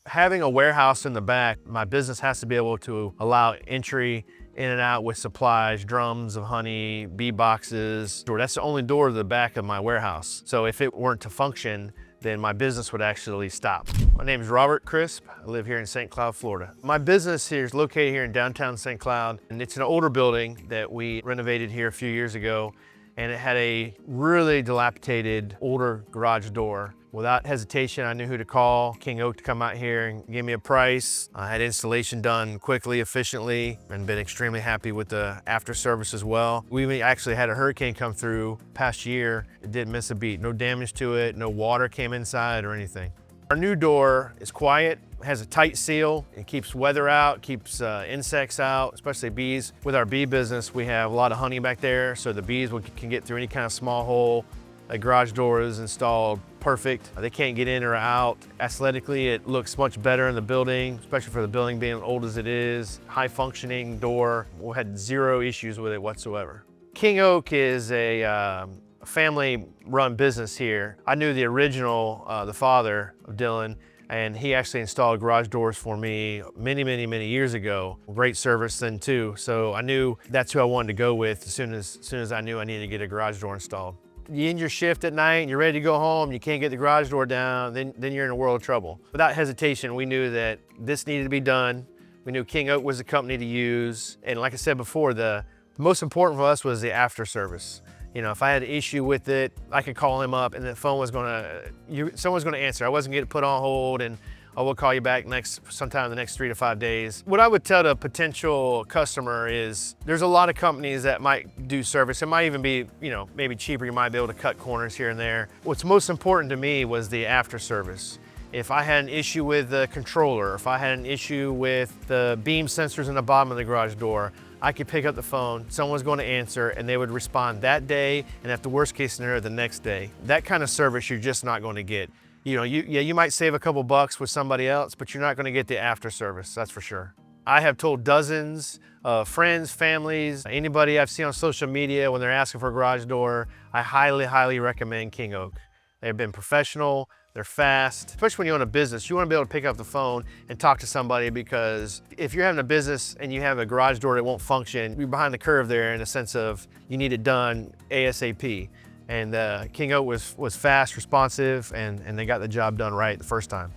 Having a warehouse in the back, my business has to be able to allow entry in and out with supplies, drums of honey, bee boxes. That's the only door to the back of my warehouse. So if it weren't to function, then my business would actually stop. My name is Robert Crisp. I live here in St. Cloud, Florida. My business here is located here in downtown St. Cloud, and it's an older building that we renovated here a few years ago, and it had a really dilapidated older garage door. Without hesitation, I knew who to call, King Oak, to come out here and give me a price. I had installation done quickly, efficiently, and been extremely happy with the after service as well. We actually had a hurricane come through past year. It didn't miss a beat. No damage to it, no water came inside or anything. Our new door is quiet, has a tight seal. It keeps weather out, keeps insects out, especially bees. With our bee business, we have a lot of honey back there, so the bees can get through any kind of small hole. A garage door is installed perfect. They can't get in or out. Aesthetically, it looks much better in the building, especially for the building being old as it is. High functioning door. We had zero issues with it whatsoever. King Oak is a family-run business here. I knew the original, the father of Dylan, and he actually installed garage doors for me many years ago. Great service then too. So I knew that's who I wanted to go with as soon as I knew I needed to get a garage door installed. You end your shift at night and you're ready to go home, you can't get the garage door down, then you're in a world of trouble. Without hesitation, we knew that this needed to be done. We knew King Oak was the company to use. And like I said before, the most important for us was the after service. You know, if I had an issue with it, I could call him up and the phone was someone's gonna answer. I wasn't gonna get put on hold and I will call you back sometime in the next 3 to 5 days. What I would tell the potential customer is there's a lot of companies that might do service. It might even be, maybe cheaper. You might be able to cut corners here and there. What's most important to me was the after service. If I had an issue with the controller, if I had an issue with the beam sensors in the bottom of the garage door, I could pick up the phone, someone's going to answer, and they would respond that day, and at the worst case scenario, the next day. That kind of service you're just not going to get. You might save a couple bucks with somebody else, but you're not going to get the after service, that's for sure. I have told dozens of friends, families, anybody I've seen on social media when they're asking for a garage door, I highly recommend King Oak. They've been professional, they're fast. Especially when you own a business, you want to be able to pick up the phone and talk to somebody, because if you're having a business and you have a garage door that won't function, you're behind the curve there in the sense of you need it done ASAP. And King Oak was fast, responsive, and they got the job done right the first time.